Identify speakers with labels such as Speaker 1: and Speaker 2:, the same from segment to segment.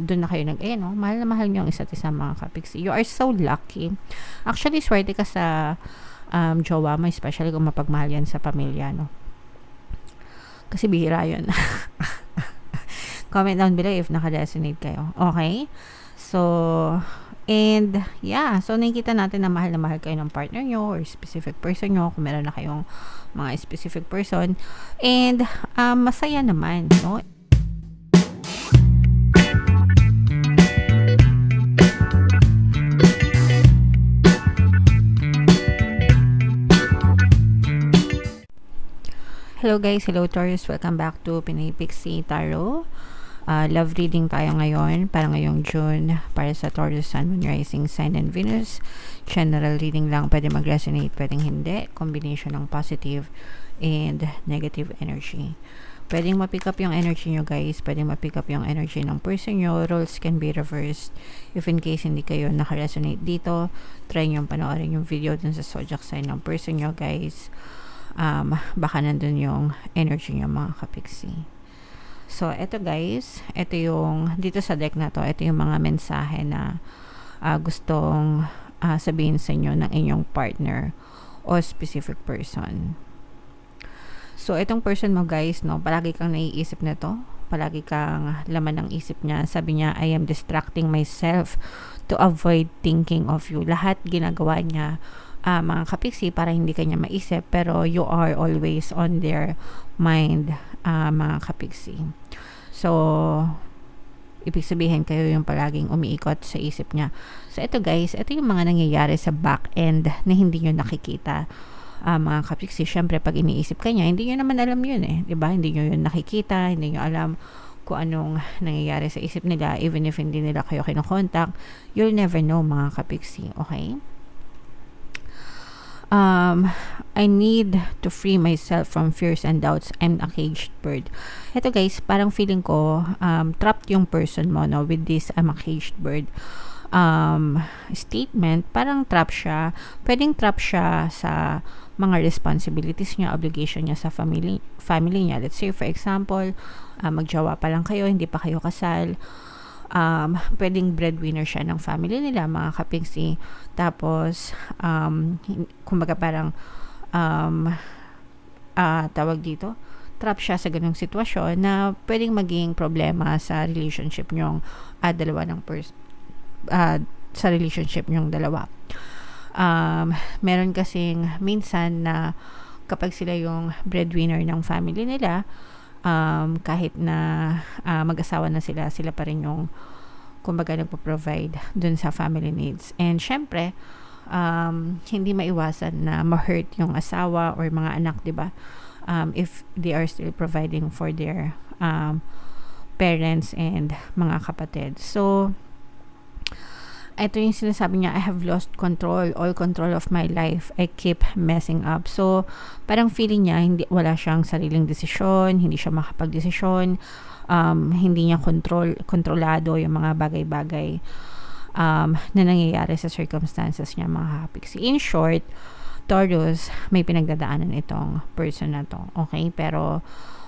Speaker 1: doon na kayo no? Mahal na mahal niyo ang isa't isa, mga kapiksi. You are so lucky. Actually, swerte ka sa jowa mo, especially kung mapagmahal yan sa pamilya, no? Kasi bihira yun. Comment down below if naka-resonate kayo. Okay? So, and yeah, so nakikita natin na mahal kayo ng partner nyo or specific person nyo, kung meron na kayong mga specific person. And masaya naman, no? Hello guys, hello Taurus, welcome back to Pinay Pixie Tarot. Love reading tayo ngayon, para ngayong June, para sa Taurus Sun, Moon, Rising, Sign, and Venus. General reading lang, pwede mag-resonate, pwedeng hindi. Combination ng positive and negative energy. Pwedeng ma-pick up yung energy nyo guys, pwedeng ma-pick up yung energy ng person nyo. Roles can be reversed. If in case hindi kayo naka-resonate dito, try nyo panoorin yung video dun sa zodiac sign ng person nyo guys. Baka nandun yung energy nyo, mga kapiksi. So, eto guys, eto yung, dito sa deck na to, eto yung mga mensahe na gustong sabihin sa inyo ng inyong partner o specific person. So, etong person mo guys, no, palagi kang naiisip na to, palagi kang laman ng isip niya. Sabi niya, I am distracting myself to avoid thinking of you. Lahat ginagawa niya, mga kapiksi, para hindi kanya maisip, pero you are always on their mind, mga kapiksi. So, ibig sabihin kayo yung palaging umiikot sa isip niya. So, ito guys, ito yung mga nangyayari sa back end na hindi nyo nakikita, mga kapiksi. Syempre, pag iniisip ka niya, hindi nyo naman alam yun diba? Hindi nyo yun nakikita, hindi nyo alam kung anong nangyayari sa isip nila, even if hindi nila kayo kinokontak. You'll never know, mga kapiksi, okay? I need to free myself from fears and doubts. I'm a caged bird. Ito guys, parang feeling ko trapped yung person mo, no, with this I'm a caged bird statement. Parang trap siya. Pwedeng trap siya sa mga responsibilities niya, obligation niya sa family niya. Let's say for example, magjowa pa lang kayo, hindi pa kayo kasal. Pwedeng breadwinner siya ng family nila, mga kapiksi. Tapos kumbaga parang tawag dito, trap siya sa ganung sitwasyon na pwedeng maging problema sa relationship nyong dalawa ng sa relationship nyong dalawa. Meron kasing minsan na kapag sila yung breadwinner ng family nila, kahit na mag-asawa na sila pa rin yung kumbaga nagpo-provide dun sa family needs. And syempre, hindi maiwasan na ma-hurt yung asawa or mga anak, diba? If they are still providing for their parents and mga kapatid. So, ito yung sinasabi niya, I have lost all control of my life. I keep messing up. So, parang feeling niya, wala siyang sariling desisyon, hindi siya makapag-desisyon, hindi niya kontrolado yung mga bagay-bagay na nangyayari sa circumstances niya, mga kapiksi. In short, Taurus, may pinagdadaanan itong person na to. Okay? Pero,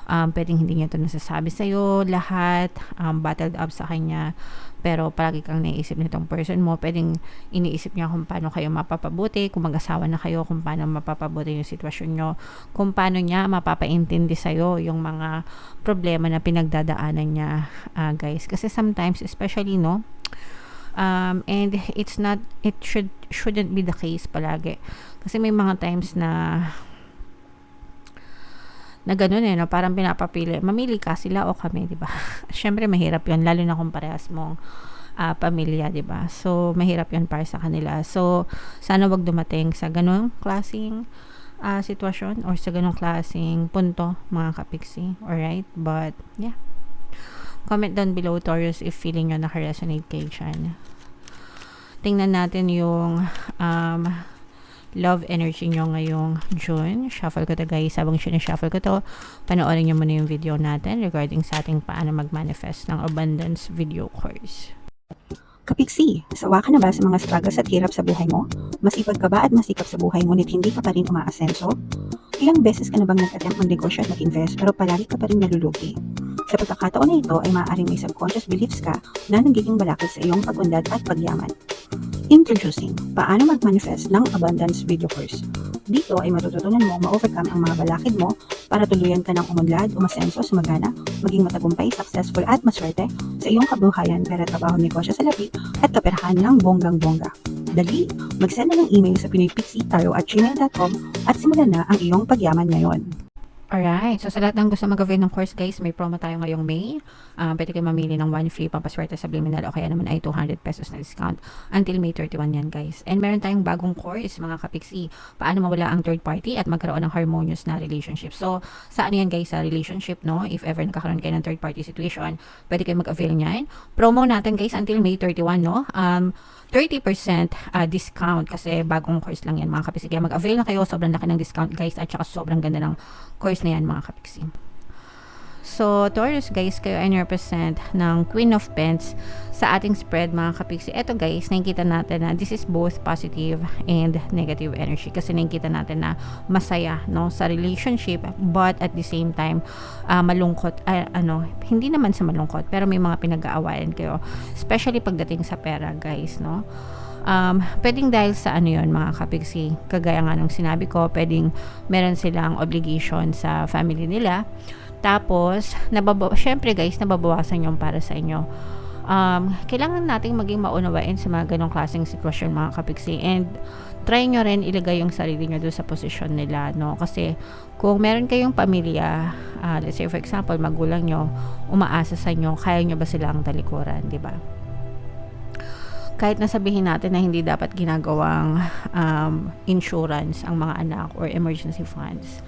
Speaker 1: pwedeng hindi niya ito nasasabi sa'yo lahat, battled up sa kanya, pero palagi kang naiisip nitong person mo. Pwedeng iniisip niya kung paano kayo mapapabuti, kung mag-asawa na kayo, kung paano mapapabuti yung sitwasyon nyo, kung paano niya mapapaintindi sa'yo yung mga problema na pinagdadaanan niya, guys. Kasi sometimes, especially, no, and it shouldn't be the case palagi. Kasi may mga times na ganun no, parang pinapapili, mamili ka, sila o kami, diba? Syempre mahirap yun, lalo na kung parehas mong pamilya, diba? So mahirap yun para sa kanila. So sana wag dumating sa ganung klaseng sitwasyon or sa ganung klaseng punto, mga kapiksi. Alright? But yeah, comment down below, Taurus, if feeling nyo naka-resonate kayo dyan. Tingnan natin yung love energy nyo ngayong June. Shuffle ko to guys. Habang sinashuffle ko to, panoorin nyo muna yung video natin regarding sa ating paano mag-manifest ng abundance video course.
Speaker 2: Kapiksi, sawa ka na ba sa mga struggles at hirap sa buhay mo? Masipag ka ba at masikap sa buhay ngunit hindi ka pa rin umaasenso? Ilang beses ka na bang nag-attempt mag-negosyo at mag-invest pero palagi ka pa rin nalulugi? Sa pagkakataon na ito ay maaaring may subconscious beliefs ka na nagiging balakid sa iyong pag-unlad at pagyaman. Introducing, paano mag-manifest ng abundance video course. Dito ay matututunan mo ma-overcome ang mga balakid mo para tuluyan ka ng umunlad, umasenso, sumagana, maging matagumpay, successful at maswerte sa iyong kabuhayan, pera, trabaho, negosyo, salapi at kaperahan ng bonggang-bongga. Dali, mag-send na ng email sa pinoypixie@gmail.com at simulan na ang iyong pagyaman ngayon.
Speaker 1: Alright, so sa lahat ng gusto mag-avail ng course guys, may promo tayo ngayong May. Pwede kayo mamili ng 1 free pampaswerte subliminal o kaya naman ay 200 pesos na discount until May 31 yan guys. And meron tayong bagong course mga kapiksi, paano mawala ang third party at magkaroon ng harmonious na relationship. So saan yan guys, sa relationship no, if ever nakakaroon kayo ng third party situation, pwede kayo mag-avail niyan. Promo natin guys until May 31 no, 30% discount kasi bagong course lang yan mga kapiksi. Kaya mag-avail na kayo, sobrang laki ng discount guys at saka sobrang ganda ng course na yan mga kapiksi. So, Taurus guys, kayo ay represent ng Queen of Pentacles sa ating spread mga kapiksi. Ito guys, nakikita natin na this is both positive and negative energy kasi nakikita natin na masaya no sa relationship but at the same time malungkot, hindi naman sa malungkot pero may mga pinag-aawayan kayo especially pagdating sa pera guys no. Pwedeng dahil sa yon mga kapiksi, kagaya nga ng sinabi ko, pwedeng meron silang obligation sa family nila tapos syempre guys nababawasan yung para sa inyo. Kailangan nating maging maunawain sa mga ganong klaseng sitwasyon mga kapiksi and try nyo rin ilagay yung sarili nyo doon sa posisyon nila no, kasi kung meron kayong pamilya, let's say for example magulang nyo umaasa sa inyo, kaya nyo ba silang talikuran, di ba? Kahit nasabihin natin na hindi dapat ginagawang insurance ang mga anak or emergency funds,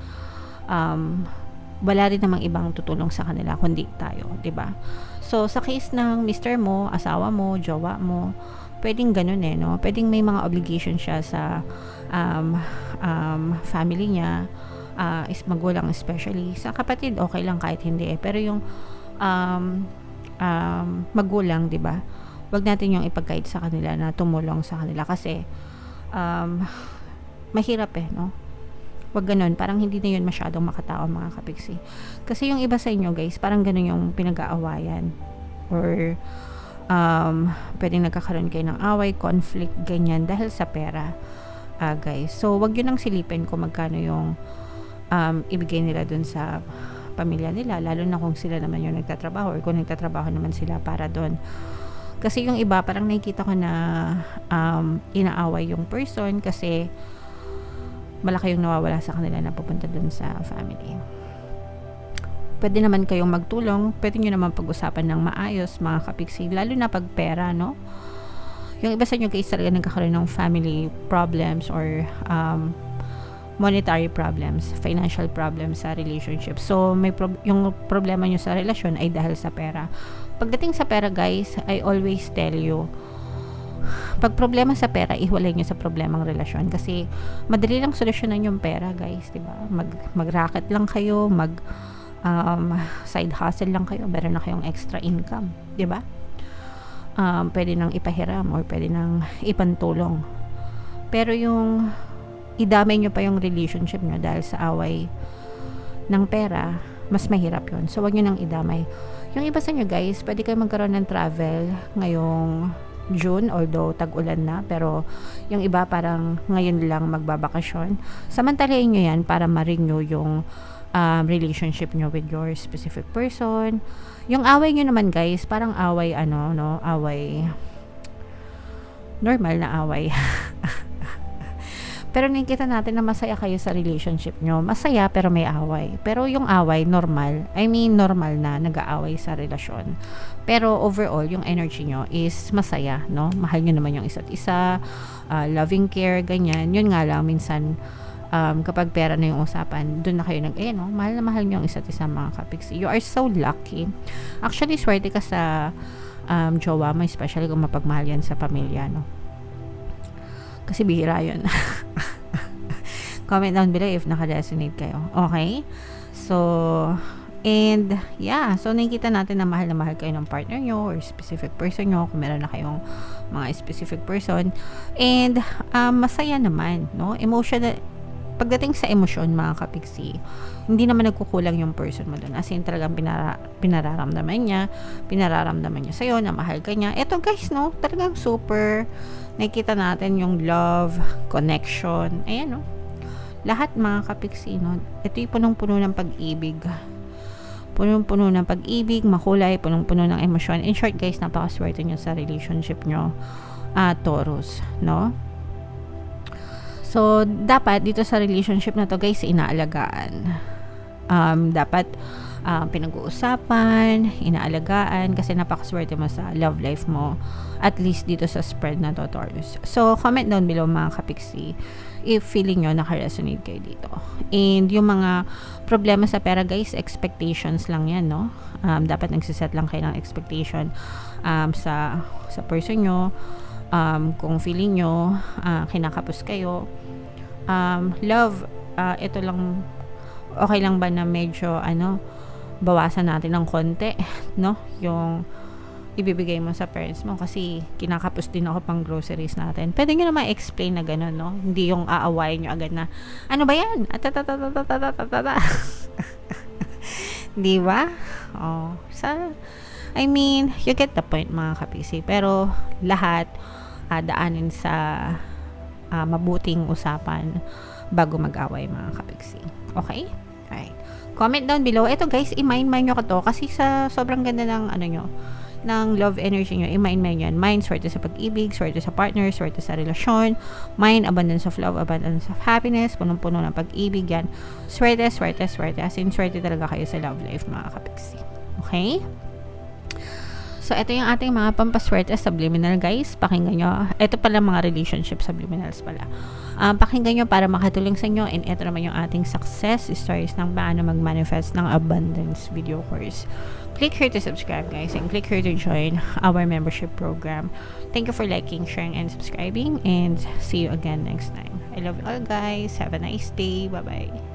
Speaker 1: wala rin namang ibang tutulong sa kanila kundi tayo, 'di ba? So sa case ng mister mo, asawa mo, jowa mo, pwedeng ganun no. Pwedeng may mga obligation siya sa family niya, is magulang especially. Sa kapatid okay lang kahit hindi pero yung magulang, 'di ba? Wag natin yung ipagkait sa kanila na tumulong sa kanila kasi mahirap no. Wag ganun, parang hindi na yun masyadong makatao mga kapiksi. Kasi yung iba sa inyo guys, parang ganun yung pinag-aawayan or pwedeng nagkakaroon kayo ng away, conflict, ganyan dahil sa pera guys. So wag yun ang silipin kung magkano yung ibigay nila dun sa pamilya nila, lalo na kung sila naman yung nagtatrabaho or kung nagtatrabaho naman sila para dun. Kasi yung iba parang nakikita ko na inaaway yung person kasi malaki yung nawawala sa kanila na pupunta dun sa family. Pwede naman kayong magtulong, pwede nyo naman pag-usapan ng maayos mga kapiksi, lalo na pag pera no. Yung iba sa inyo guys talaga nagkakaroon ng family problems or monetary problems, financial problems sa relationship. So yung problema nyo sa relasyon ay dahil sa pera. Pagdating sa pera guys, I always tell you, pag problema sa pera, ihiwalay nyo sa problemang relasyon kasi madali lang solusyonan yung pera guys, diba? Mag-racket lang kayo, side hustle lang kayo, meron na kayong extra income, diba? Pwede nang ipahiram or pwede nang ipantulong. Pero yung idamay nyo pa yung relationship nyo dahil sa away ng pera, mas mahirap yun. So wag nyo nang idamay. Yung iba sa nyo guys, pwede kayo magkaroon ng travel ngayong June, although tag-ulan na, pero yung iba parang ngayon lang magbabakasyon. Samantalahin nyo yan para ma-renew yung relationship nyo with your specific person. Yung away nyo naman guys, parang away away normal na away. Pero nakikita natin na masaya kayo sa relationship nyo. Masaya pero may away. Pero yung away, normal na nag-aaway sa relasyon. Pero overall, yung energy nyo is masaya, no? Mahal nyo naman yung isa't isa, loving care, ganyan. Yun nga lang, minsan, kapag pera na yung usapan, dun na kayo mahal na mahal nyo yung isa't isa mga kapiksi. You are so lucky. Actually, swerte ka sa jowa mo, especially kung mapagmahal yan sa pamilya, no? Kasi bihira yun. Comment down below if naka-resonate kayo. Okay? So, and yeah, so nakikita natin na mahal kayo ng partner nyo or specific person nyo kung meron na kayong mga specific person. And masaya naman, no? pagdating sa emosyon, mga kapiksi, hindi naman nagkukulang yung person mo doon. As in, talagang pinararamdaman niya sa'yo na mahal ka niya. Eto guys, no, talagang super nakikita natin yung love, connection, ayan, no. Lahat, mga kapiksi, no, ito yung punong-puno ng pag-ibig. Punong-puno ng pag-ibig, makulay, punong-puno ng emosyon. In short, guys, napakaswerte nyo sa relationship nyo, Taurus, no? So, dapat dito sa relationship na to, guys, inaalagaan. Dapat pinag-uusapan, inaalagaan, kasi napakaswerte mo sa love life mo, at least dito sa spread na to, Taurus. So, comment down below, mga kapiksi, if feeling nyo naka-resonate kayo dito. And yung mga problema sa pera, guys, expectations lang yan, no? Dapat nagsiset lang kayo ng expectation sa person nyo. Kung feeling nyo kinakapos kayo, love, ito lang, okay lang ba na medyo bawasan natin ng konti, no? Yung ibibigay mo sa parents mo, kasi kinakapos din ako pang groceries natin. Pwede nyo naman explain na gano'n, no? Hindi yung aawayin nyo agad na, ano ba yan? Di ba? Oh, I mean, you get the point, mga kapisi. Pero lahat daanin sa mabuting usapan bago mag-away, mga kapiksi. Okay? Alright. Comment down below. Ito guys, i-mind nyo ka to, kasi sa sobrang ganda ng ng love energy nyo, i-mind yan. Mind, swerte sa pag-ibig, swerte sa partner, swerte sa relasyon. Mind, abundance of love, abundance of happiness, punong-puno ng pag-ibig yan. Swerte. As in, swerte talaga kayo sa love life, mga kapiksi. Okay? So, ito yung ating mga pampaswerte subliminal, guys. Pakinggan nyo. Ito pala mga relationship subliminals pala. Pakinggan nyo para makatulong sa inyo. And ito naman yung ating success stories ng paano mag-manifest ng abundance video course. Click here to subscribe, guys, and click here to join our membership program. Thank you for liking, sharing, and subscribing, and see you again next time. I love you all, guys. Have a nice day. Bye-bye.